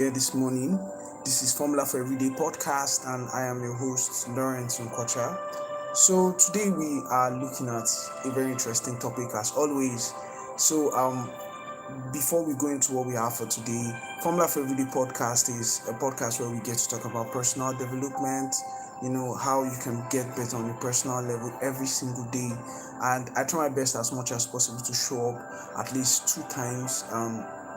here this morning. This is Formula for Everyday podcast, and I am your host, Lawrence Nkwocha. So, today we are looking at a very interesting topic as always. So, before we go into what we have for today, Formula for Everyday podcast is a podcast where we get to talk about personal development, how you can get better on a personal level every single day. And I try my best as much as possible to show up at least two times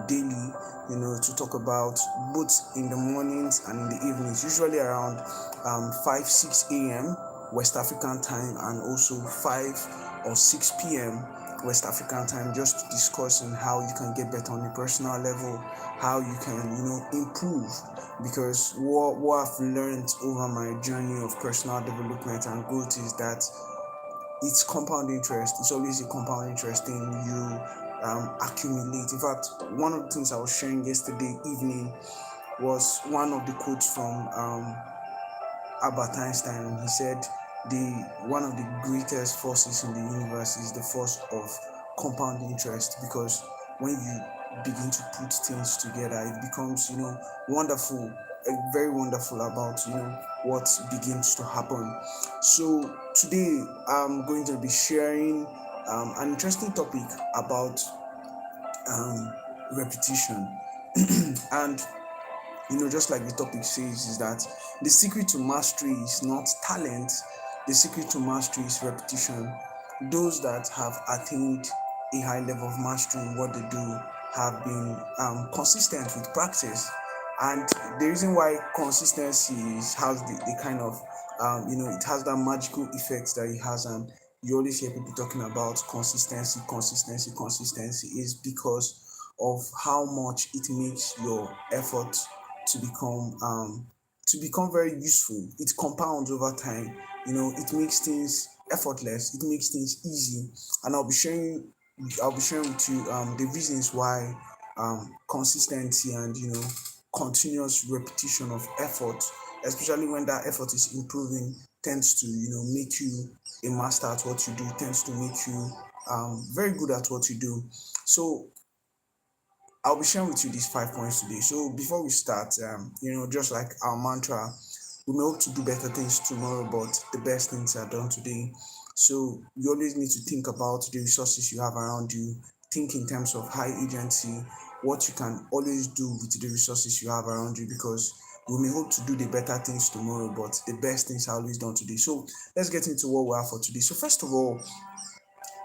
daily, to talk about both in the mornings and in the evenings, usually around 5, 6 a.m. West African time and also 5 or 6 p.m. West African time, just to discuss on how you can get better on a personal level, how you can, improve. Because what I've learned over my journey of personal development and growth is that it's compound interest. It's always a compound interest thing you accumulate. In fact, one of the things I was sharing yesterday evening was one of the quotes from Albert Einstein. He said the one of the greatest forces in the universe is the force of compound interest, because when you begin to put things together, it becomes wonderful, very wonderful about what begins to happen. So today I'm going to be sharing an interesting topic about um, repetition. And just like the topic says, is that the secret to mastery is not talent, the secret to mastery is repetition. Those that have attained a high level of mastery in what they do have been consistent with practice. And the reason why consistency has the kind of, it has that magical effect that it has, and you always hear people talking about consistency, consistency, consistency, is because of how much it makes your effort to become very useful. It compounds over time. It makes things effortless. It makes things easy. And I'll be sharing with you the reasons why consistency and continuous repetition of effort, especially when that effort is improving, tends to make you a master at what you do. Tends to make you very good at what you do. So I'll be sharing with you these 5 points today. So before we start, just like our mantra, we may hope to do better things tomorrow, but the best things are done today. So you always need to think about the resources you have around you. Think in terms of high agency, what you can always do with the resources you have around you, because we may hope to do the better things tomorrow, but the best things are always done today. So let's get into what we have for today. So first of all,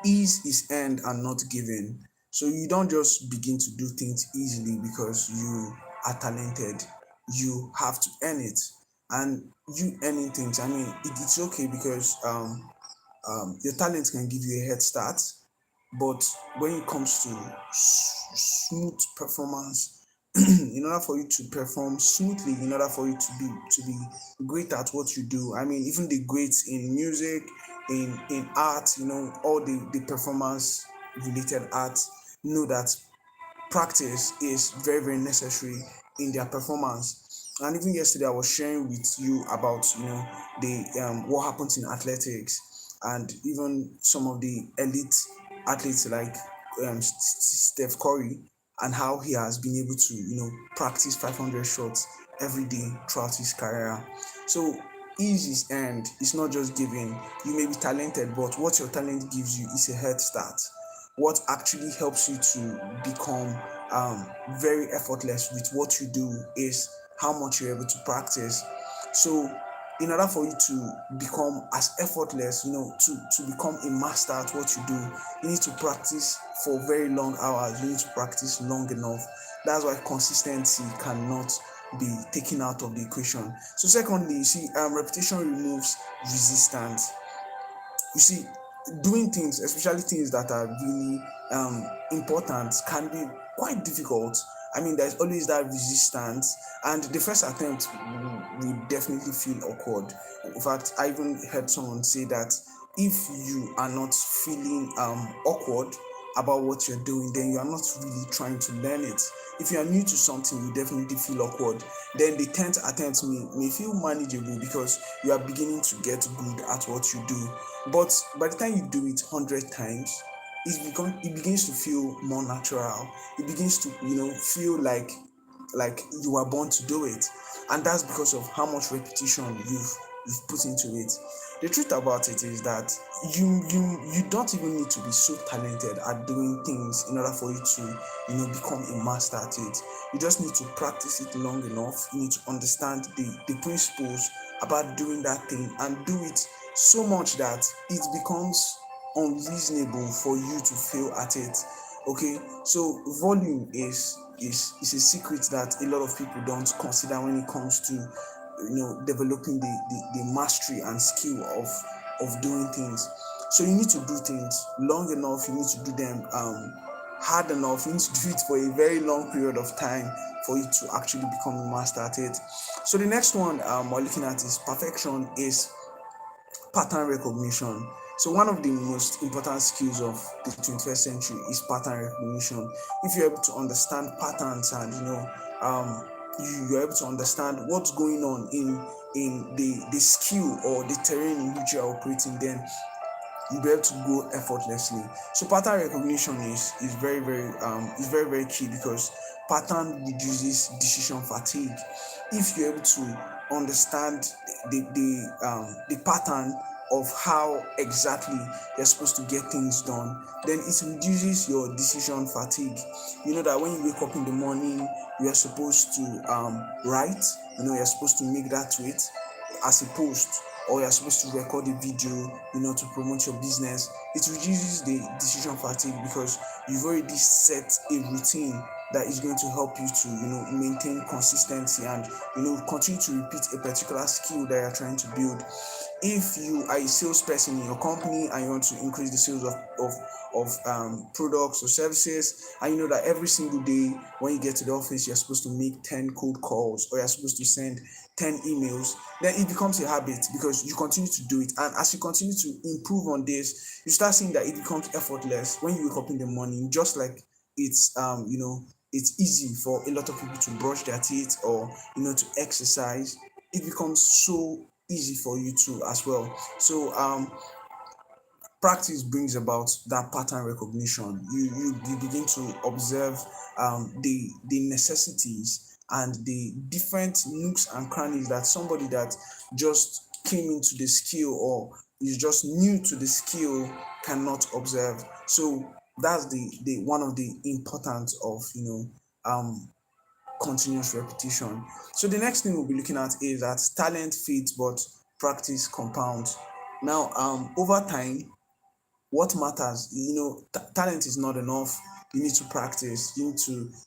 ease is earned and not given. So you don't just begin to do things easily because you are talented. You have to earn it. And you earning things, I mean, it's okay because your talent can give you a head start. But when it comes to smooth performance, in order for you to perform smoothly, in order for you to be great at what you do, I mean, even the greats in music, in art, all the performance related arts know that practice is very, very necessary in their performance. And even yesterday I was sharing with you about the what happens in athletics, and even some of the elite athletes like Steph Curry, and how he has been able to practice 500 shots every day throughout his career. So ease is earned. It's not just given. You may be talented, but what your talent gives you is a head start. What actually helps you to become very effortless with what you do is how much you're able to practice. So in order for you to become as effortless, to become a master at what you do, you need to practice for very long hours. You need to practice long enough. That's why consistency cannot be taken out of the equation. So secondly, you see, repetition removes resistance. You see, doing things, especially things that are really important, can be quite difficult. I mean, there's always that resistance, and the first attempt will definitely feel awkward. In fact, I even heard someone say that if you are not feeling awkward about what you're doing, then you are not really trying to learn it. If you are new to something, you definitely feel awkward. Then the 10th attempt may feel manageable because you are beginning to get good at what you do. But by the time you do it 100 times, it begins to feel more natural. It begins to feel like like you are born to do it, and that's because of how much repetition you've put into it. The truth about it is that you don't even need to be so talented at doing things in order for you to become a master at it. You just need to practice it long enough. You need to understand the principles about doing that thing and do it so much that it becomes unreasonable for you to fail at it. Okay, so volume is a secret that a lot of people don't consider when it comes to developing the mastery and skill of doing things. So you need to do things long enough, you need to do them hard enough, you need to do it for a very long period of time for you to actually become a master at it. So the next one we're looking at is perfection is pattern recognition. So one of the most important skills of the 21st century is pattern recognition. If you're able to understand patterns and you're able to understand what's going on in the skill or the terrain in which you're operating, then you'll be able to grow effortlessly. So pattern recognition is very key because pattern reduces decision fatigue. If you're able to understand the pattern of how exactly you're supposed to get things done, then it reduces your decision fatigue. You know that when you wake up in the morning, you are supposed to write. You're supposed to make that tweet as a post, or you're supposed to record a video, to promote your business. It reduces the decision fatigue because you've already set a routine that is going to help you to, maintain consistency and, continue to repeat a particular skill that you're trying to build. If you are a salesperson in your company and you want to increase the sales of products or services, and you know that every single day when you get to the office you're supposed to make 10 cold calls or you're supposed to send 10 emails, then it becomes a habit because you continue to do it. And as you continue to improve on this, you start seeing that it becomes effortless when you wake up in the morning, just like it's easy for a lot of people to brush their teeth or to exercise. It becomes so easy for you too as well. So practice brings about that pattern recognition. You begin to observe the necessities and the different nooks and crannies that somebody that just came into the skill or is just new to the skill cannot observe. So that's the one of the importance of continuous repetition. So the next thing we'll be looking at is that talent fades but practice compounds. Now over time, what matters, talent is not enough. You need to practice, you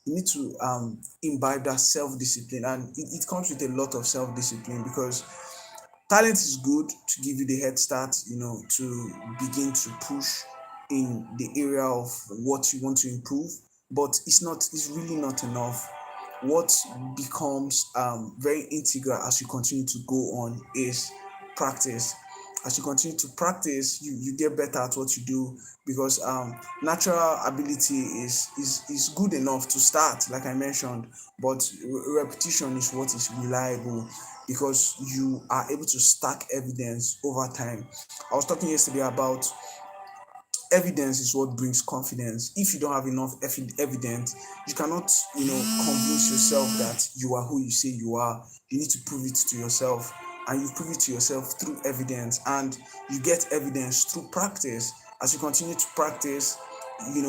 need to imbibe that self-discipline, and it comes with a lot of self-discipline because talent is good to give you the head start, to begin to push in the area of what you want to improve, but it's really not enough. What becomes very integral as you continue to go on is practice. As you continue to practice, you get better at what you do because natural ability is good enough to start, like I mentioned, but repetition is what is reliable because you are able to stack evidence over time. I was talking yesterday about evidence is what brings confidence. If you don't have enough evidence, you cannot, convince yourself that you are who you say you are. You need to prove it to yourself, and you prove it to yourself through evidence, and you get evidence through practice. As you continue to practice, you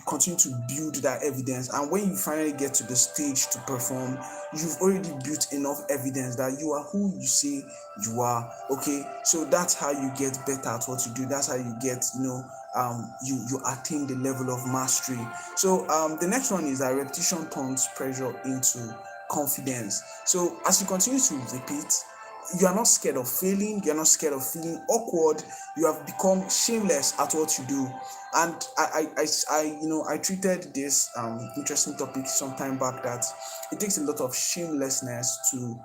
continue to build that evidence, and when you finally get to the stage to perform, you've already built enough evidence that you are who you say you are. Okay, so that's how you get better at what you do. That's how you get, you attain the level of mastery. So the next one is that repetition turns pressure into confidence. So as you continue to repeat, you are not scared of failing, you're not scared of feeling awkward, you have become shameless at what you do. And I treated this interesting topic some time back, that it takes a lot of shamelessness to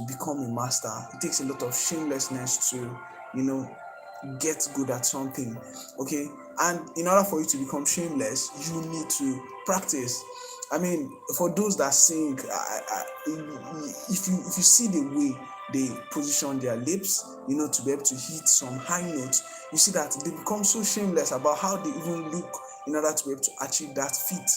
become a master. It takes a lot of shamelessness to get good at something. Okay, and in order for you to become shameless, you need to practice. I mean, for those that sing, if you see the way they position their lips, to be able to hit some high notes, you see that they become so shameless about how they even look in order to be able to achieve that feat.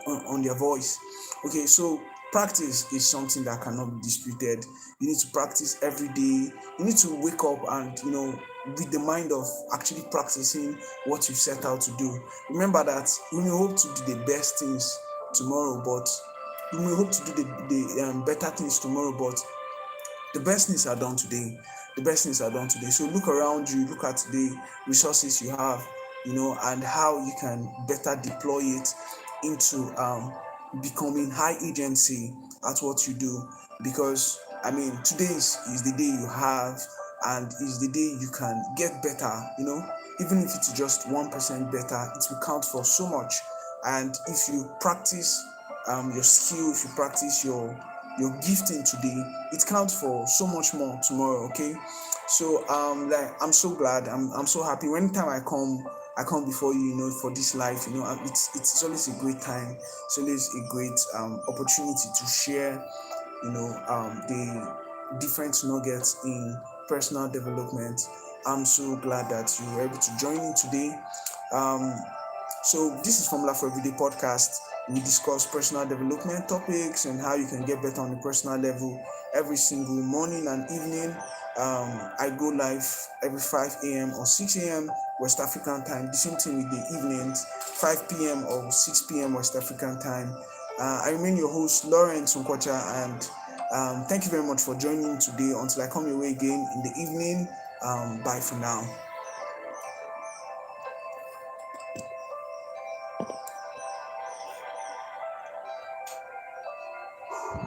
on their voice. Okay, so practice is something that cannot be disputed. You need to practice every day. You need to wake up and with the mind of actually practicing what you've set out to do. Remember that you may hope to do the best things tomorrow, but you may hope to do the better things tomorrow, but the best things are done today. The best things are done today. So look around you, look at the resources you have, and how you can better deploy it into becoming high agency at what you do. Because today is the day you have, and is the day you can get better. Even if it's just 1% better, it will count for so much. And if you practice your skill, if you practice your gifting today, it counts for so much more tomorrow. Okay, so I'm so glad, I'm so happy. Anytime I come before you, for this life, it's always a great time. It's always a great opportunity to share, the different nuggets in personal development. I'm so glad that you were able to join in today. um so this is Formula for Everyday podcast. We discuss personal development topics and how you can get better on the personal level every single morning and evening. I go live every 5 a.m. or 6 a.m. West African time. The same thing with the evenings, 5 p.m. or 6 p.m. West African time. I remain your host, Lawrence Nkwocha, and thank you very much for joining today. Until I come your way again in the evening, bye for now.